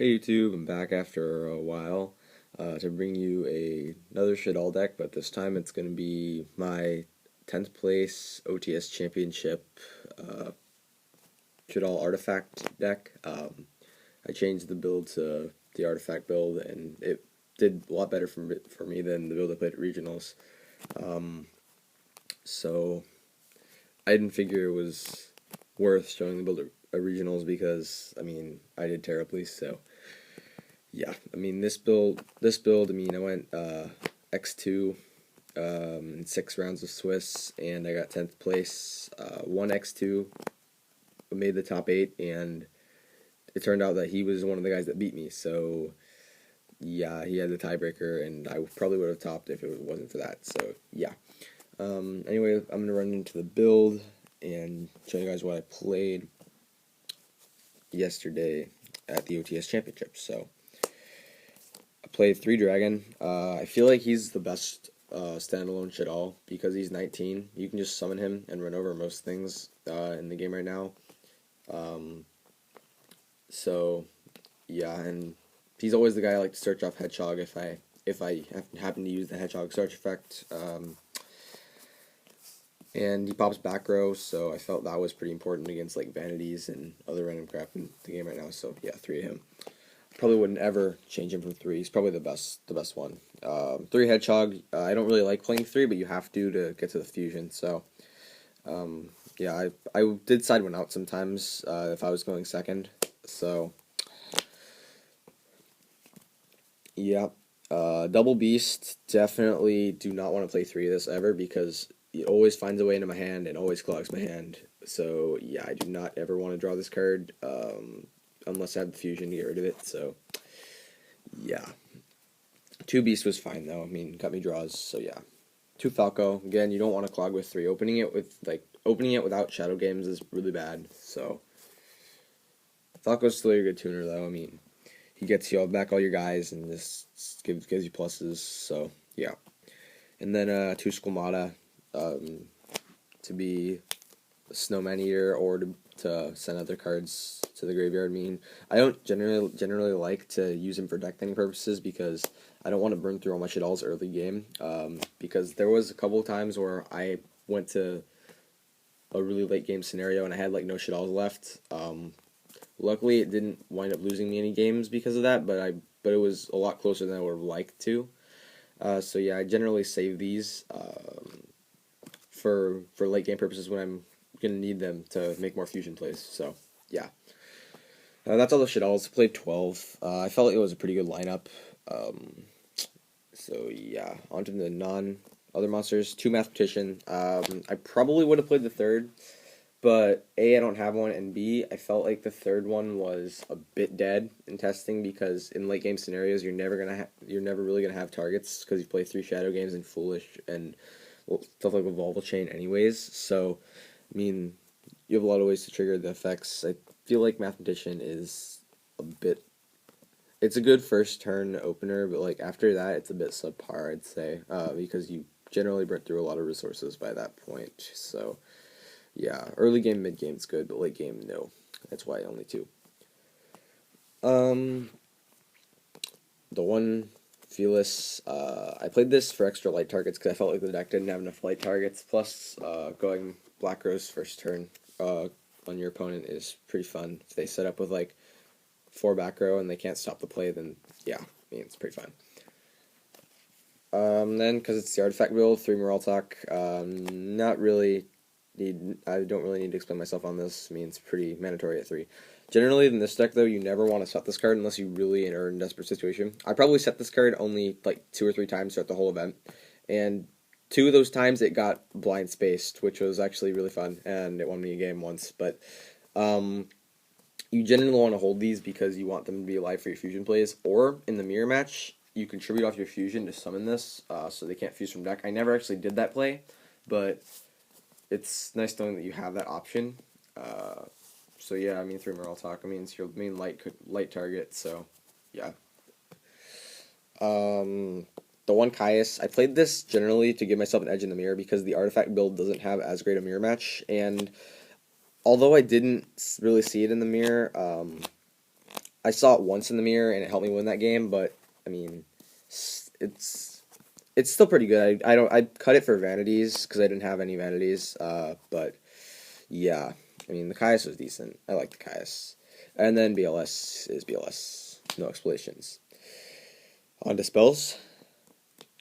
Hey YouTube, I'm back after a while to bring you another Shaddoll deck, but this time it's going to be my 10th place OTS Championship uh, Shaddoll Artifact deck. I changed the build to the Artifact build, and it did a lot better for me than the build I played at Regionals. Um, so I didn't figure it was worth showing the build at Regionals because, I mean, I did terribly, so... Yeah, I mean this build. I mean I went X2 in 6 rounds of Swiss, and I got 10th place. One X2 made the top 8, and it turned out that he was one of the guys that beat me. So yeah, he had the tiebreaker, and I probably would have topped if it wasn't for that. So yeah. Anyway, I'm gonna run into the build and show you guys what I played yesterday at the OTS Championship. So. I played 3 Dragon. I feel like he's the best standalone Shaddoll because he's 19. You can just summon him and run over most things in the game right now. So yeah, and he's always the guy I like to search off Hedgehog if I happen to use the Hedgehog search effect. And he pops back row, so I felt that was pretty important against like vanities and other random crap in the game right now. So yeah, 3 of him. Probably wouldn't ever change him from 3. He's probably the best one. 3 Hedgehog. I don't really like playing 3, but you have to get to the fusion. So yeah, I did side one out sometimes if I was going second. So yeah, Double Beast. Definitely do not want to play 3 of this ever because it always finds a way into my hand and always clogs my hand. So yeah, I do not ever want to draw this card. Unless I have the fusion to get rid of it, so yeah. 2 Beast was fine though. I mean, got me draws, so yeah. 2 Falco. Again, you don't want to clog with 3. Opening it without Shadow Games is really bad. So Falco's still a good tuner though. I mean, he gets you back all your guys and just gives you pluses. So yeah. And then 2 Squamata to be a Snowman Eater or to send other cards to the graveyard. I mean, I don't generally like to use him for deck thinning purposes because I don't want to burn through all my Shaddolls early game. Because there was a couple of times where I went to a really late game scenario and I had like no Shaddolls left. Luckily, it didn't wind up losing me any games because of that, but it was a lot closer than I would have liked to. So yeah, I generally save these for late game purposes when I'm gonna need them to make more fusion plays. So yeah, that's all the Shaddolls. Played 12. I felt like it was a pretty good lineup. So yeah, on to the other monsters. 2 Mathematician. I probably would have played the third, but A, I don't have one, and B, I felt like the third one was a bit dead in testing because in late game scenarios you're never really gonna have targets because you play 3 Shadow Games and Foolish and stuff like Evolve Chain anyways. So I mean, you have a lot of ways to trigger the effects. I feel like Mathematician is it's a good first turn opener, but like after that, it's a bit subpar, I'd say, because you generally burn through a lot of resources by that point. So yeah, early game, mid game's good, but late game, no. That's why only 2. The one Fearless, I played this for extra light targets because I felt like the deck didn't have enough light targets. Plus, going Black Rose first turn on your opponent is pretty fun. If they set up with like 4 back row and they can't stop the play, then yeah, I mean, it's pretty fun. Then, because it's the Artifact build, 3 Mermail. I don't really need to explain myself on this. I mean, it's pretty mandatory at 3. Generally, in this deck, though, you never want to set this card unless you really are in a desperate situation. I probably set this card only like 2 or 3 times throughout the whole event, and 2 of those times it got blind spaced, which was actually really fun, and it won me a game once. But you generally want to hold these because you want them to be alive for your fusion plays, or in the mirror match, you contribute off your fusion to summon this, so they can't fuse from deck. I never actually did that play, but it's nice knowing that you have that option. So yeah, I mean, 3 Mermail. I mean, it's your main light target. So yeah. The one Caius, I played this generally to give myself an edge in the mirror because the Artifact build doesn't have as great a mirror match, and although I didn't really see it in the mirror, I saw it once in the mirror and it helped me win that game, but I mean, it's it's still pretty good. I cut it for vanities because I didn't have any vanities. But yeah, I mean the Caius was decent. I like the Caius, and then BLS is BLS. No explanations. On to spells.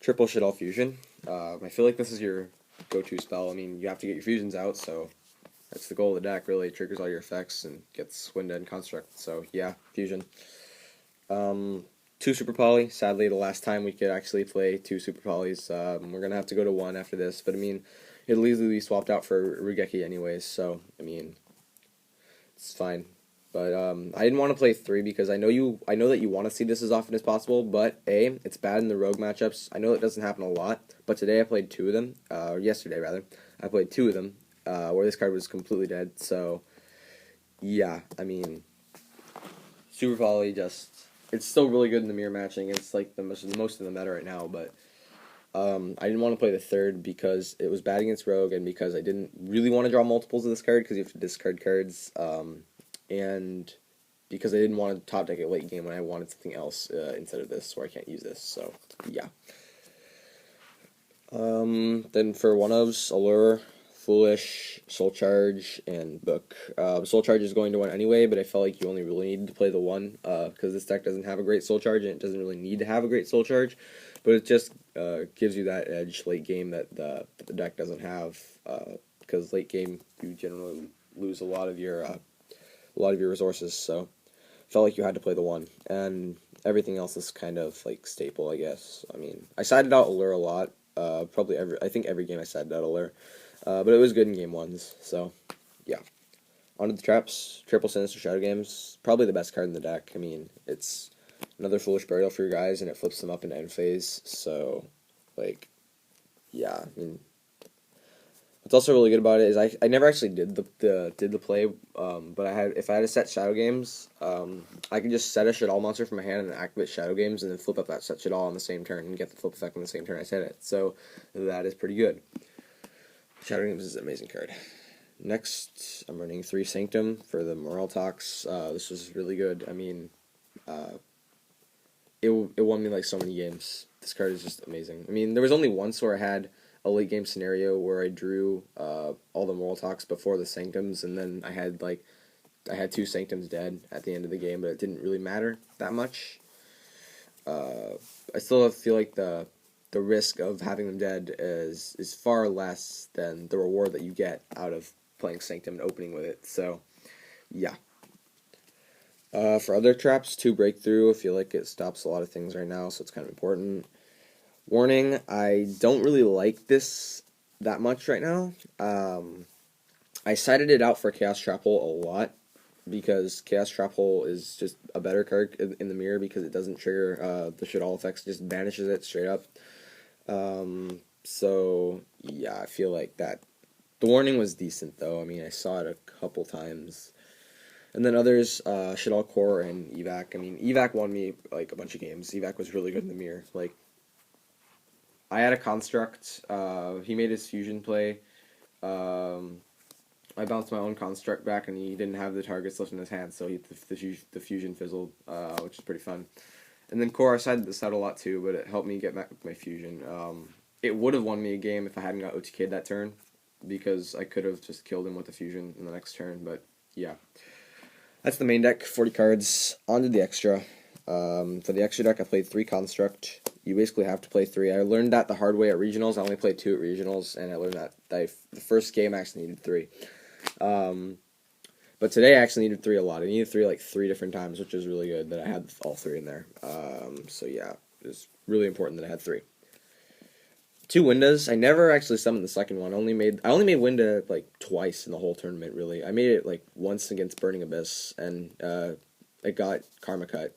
Triple Shaddoll Fusion. I feel like this is your go-to spell. I mean, you have to get your fusions out, so that's the goal of the deck, really. It triggers all your effects and gets Wind and Construct. So, yeah, Fusion. 2 Super Poly. Sadly, the last time we could actually play 2 Super Polys. We're going to have to go to 1 after this. But, I mean, it'll easily be swapped out for Rugeki anyways. So, I mean, it's fine. But I didn't want to play 3 because I know that you want to see this as often as possible, but A, it's bad in the rogue matchups. I know it doesn't happen a lot, but today I played 2 of them, or yesterday rather. I played 2 of them, where this card was completely dead, so yeah, I mean, Super Poly it's still really good in the mirror matching. It's like the most of the meta right now, but I didn't want to play the 3rd because it was bad against rogue, and because I didn't really want to draw multiples of this card because you have to discard cards, and because I didn't want to top deck a late game when I wanted something else instead of this, where I can't use this. So yeah. Then for one-ofs, Allure, Foolish, Soul Charge, and Book. Soul Charge is going to 1 anyway, but I felt like you only really needed to play the 1 because this deck doesn't have a great Soul Charge, and it doesn't really need to have a great Soul Charge, but it just gives you that edge late game that the deck doesn't have, because late game you generally lose a lot of your resources, so felt like you had to play the 1, and everything else is kind of like staple, I guess. I mean, I sided out Allure a lot, I think every game I sided out Allure, but it was good in game 1s, so yeah. On to the traps. Triple Sinister Shadow Games, probably the best card in the deck. I mean, it's another Foolish Burial for your guys, and it flips them up in end phase, so, like, yeah, I mean, what's also really good about it is I never actually did the play, but if I had to set Shadow Games, I could just set a Shaddoll monster from my hand and activate Shadow Games and then flip up that set Shaddoll on the same turn and get the flip effect on the same turn I set it. So that is pretty good. Shadow Games is an amazing card. Next, I'm running 3 Sanctum for the Morale Talks. This was really good. I mean, it won me like so many games. This card is just amazing. I mean, there was only once where I had a late game scenario where I drew all the Moral Talks before the Sanctums, and then I had 2 Sanctums dead at the end of the game, but it didn't really matter that much. I still feel like the risk of having them dead is far less than the reward that you get out of playing Sanctum and opening with it. So, yeah. For other traps, 2 Breakthrough. I feel like it stops a lot of things right now, so it's kind of important. Warning, I don't really like this that much right now. I cited it out for Chaos Trap Hole a lot, because Chaos Trap Hole is just a better card in the mirror because it doesn't trigger the Shaddoll effects, just banishes it straight up. So, yeah, I feel like that. The warning was decent, though. I mean, I saw it a couple times. And then others, Shaddoll Core and Evac. I mean, Evac won me, like, a bunch of games. Evac was really good in the mirror. Like, I had a Construct. He made his Fusion play. I bounced my own Construct back, and he didn't have the targets left in his hand, so the Fusion fizzled, which is pretty fun. And then Core, I sided this out a lot too, but it helped me get back with my Fusion. It would have won me a game if I hadn't got OTK'd that turn, because I could have just killed him with the Fusion in the next turn, but yeah. That's the main deck, 40 cards. On to the extra. For the extra deck, I played 3 Construct. You basically have to play 3. I learned that the hard way at Regionals. I only played 2 at Regionals, and I learned that the first game I actually needed 3. But today I actually needed 3 a lot. I needed 3 like 3 different times, which is really good that I had all 3 in there. So yeah, it was really important that I had 3. 2 Windas. I never actually summoned the second one. I only made Winda like twice in the whole tournament, really. I made it like once against Burning Abyss, and it got Karma Cut.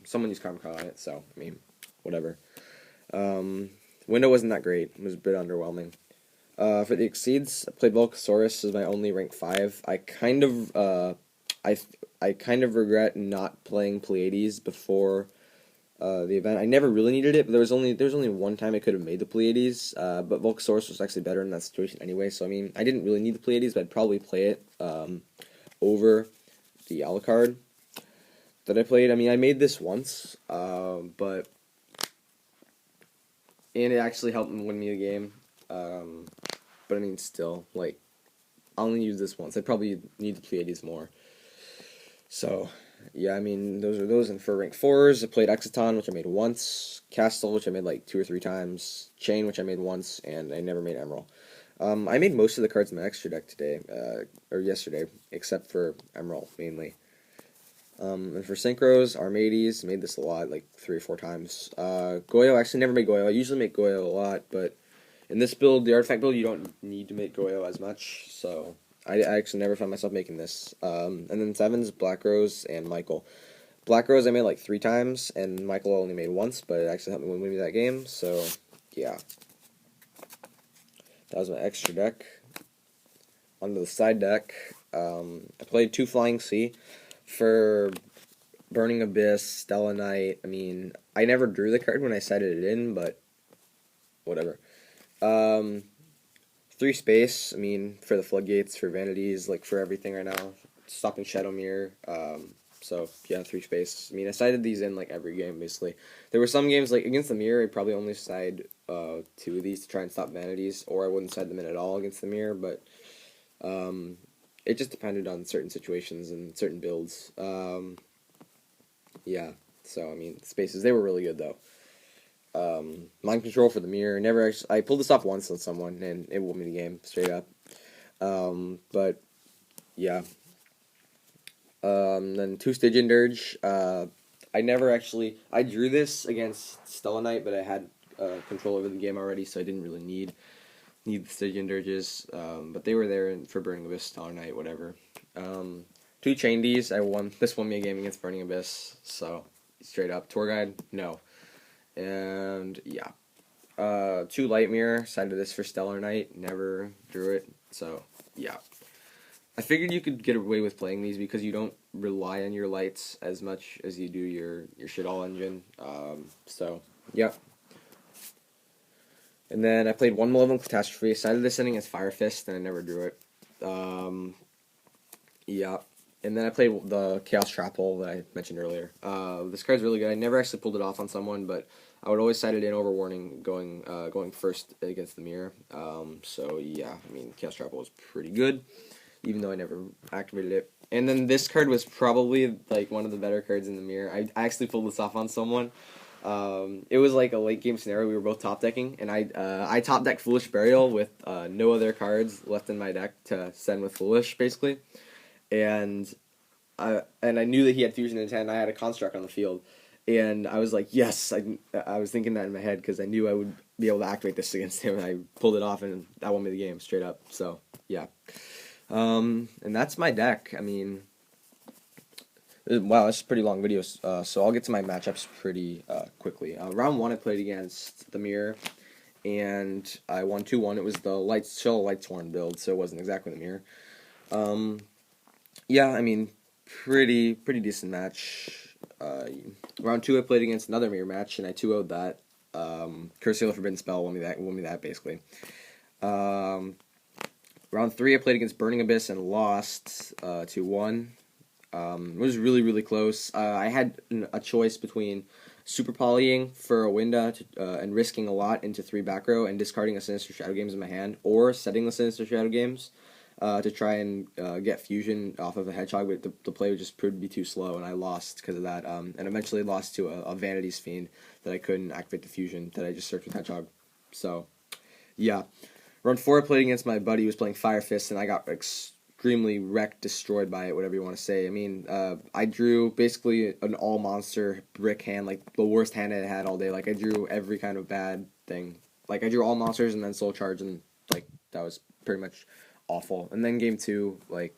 Someone used Karma Cut on it, so, I mean, whatever. Winda wasn't that great. It was a bit underwhelming. For the Exceeds, I played Volcasaurus as my only rank 5. I kind of regret not playing Pleiades before the event. I never really needed it, but there was only one time I could have made the Pleiades, but Volcasaurus was actually better in that situation anyway, so I mean, I didn't really need the Pleiades, but I'd probably play it over the Alucard. that I played. I mean, I made this once, and it actually helped me win me the game. But I mean, still, like, I only used this once. I probably need to play these more. So, yeah, I mean, those are those. And for rank 4s, I played Exiton, which I made once, Castle, which I made like 2 or 3 times, Chain, which I made once, and I never made Emerald. I made most of the cards in my extra deck today, or yesterday, except for Emerald, mainly. And for Synchros, Armades, made this a lot, like 3 or 4 times. Goyo, actually never made Goyo. I usually make Goyo a lot, but in this build, the Artifact build, you don't need to make Goyo as much, so I actually never found myself making this. And then 7s, Black Rose, and Michael. Black Rose I made like 3 times, and Michael only made once, but it actually helped me win me that game, so yeah. That was my extra deck. Onto the side deck, I played 2 Flying Sea. For Burning Abyss, Satellarknight, I mean, I never drew the card when I sided it in, but whatever. 3 Space, I mean, for the Floodgates, for Vanities, like, for everything right now. Stopping Shadow Mirror, so, yeah, 3 Space. I mean, I sided these in, like, every game, basically. There were some games, like, against the Mirror, I'd probably only side 2 of these to try and stop Vanities, or I wouldn't side them in at all against the Mirror, but, it just depended on certain situations and certain builds. Yeah, so, I mean, Spaces, they were really good, though. Mind Control for the Mirror, never actually, I pulled this off once on someone, and it won me the game, straight up. But, yeah. Then 2 Stygian Dirge, I never actually, I drew this against Satellarknight, but I had control over the game already, so I didn't really need the Stygian Dirges, but they were there for Burning Abyss, Satellarknight, whatever. 2 Chain Ds, this won me a game against Burning Abyss, so, straight up. Tour Guide, no. And, yeah. 2 Light Mirror, sided this for Satellarknight, never drew it, so, yeah. I figured you could get away with playing these because you don't rely on your lights as much as you do your Shaddoll engine, so, yeah. And then I played 1 Malevolent Catastrophe, sided this inning as Fire Fist, and I never drew it. Yeah. And then I played the Chaos Trap Hole that I mentioned earlier. This card's really good. I never actually pulled it off on someone, but I would always side it in over Warning going first against the Mirror. So, yeah, I mean, Chaos Trap Hole was pretty good, even though I never activated it. And then this card was probably, like, one of the better cards in the Mirror. I actually pulled this off on someone. It was like a late game scenario. We were both top decking, and I top decked Foolish Burial with no other cards left in my deck to send with Foolish, basically. And I knew that he had Fusion Intent, and I had a Construct on the field. And I was like, yes, I was thinking that in my head because I knew I would be able to activate this against him, and I pulled it off, and that won me the game, straight up. So, yeah. And that's my deck. I mean, wow, that's a pretty long video, so I'll get to my matchups pretty quickly. Round 1, I played against the Mirror, and I won 2-1. It was the Shaddoll Lightsworn build, so it wasn't exactly the Mirror. Yeah, I mean, pretty decent match. Round 2, I played against another Mirror match, and I 2-0'd that. Curse of the Forbidden Spell won me that basically. Round 3, I played against Burning Abyss and lost 2-1. It was really close. I had a choice between super polying for a Winda and risking a lot into 3 back row and discarding a Sinister Shadow Games in my hand, or setting the Sinister Shadow Games to try and get fusion off of a Hedgehog, but the play would just proved to be too slow, and I lost because of that. And eventually lost to a Vanity's Fiend that I couldn't activate the fusion that I just searched with Hedgehog. So, yeah. Round 4, I played against my buddy who was playing Fire Fist, and I got extremely wrecked, destroyed by it, whatever you want to say. I mean, I drew basically an all-monster brick hand, like the worst hand I had all day. Like, I drew every kind of bad thing. Like, I drew all monsters and then Soul Charge, and, like, that was pretty much awful. And then game 2, like,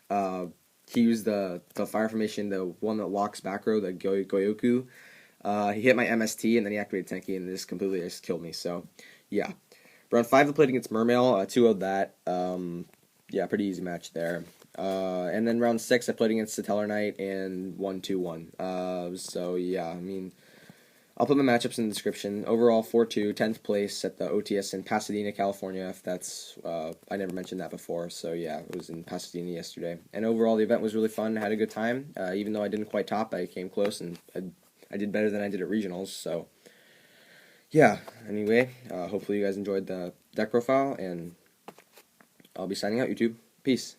he used the Fire Formation, the one that locks back row, the Goyoku. He hit my MST, and then he activated Tenki, and this completely just killed me. So, yeah. Round 5, I played against Mermail, 2-0'd that. Yeah, pretty easy match there. And then round 6, I played against Satellarknight and won 2-1. So, yeah, I mean, I'll put my matchups in the description. Overall, 4-2, 10th place at the OTS in Pasadena, California, if that's, I never mentioned that before, so yeah, it was in Pasadena yesterday. And overall, the event was really fun, I had a good time. Even though I didn't quite top, I came close, and I did better than I did at regionals, so yeah, anyway, hopefully you guys enjoyed the deck profile, and I'll be signing out, YouTube. Peace.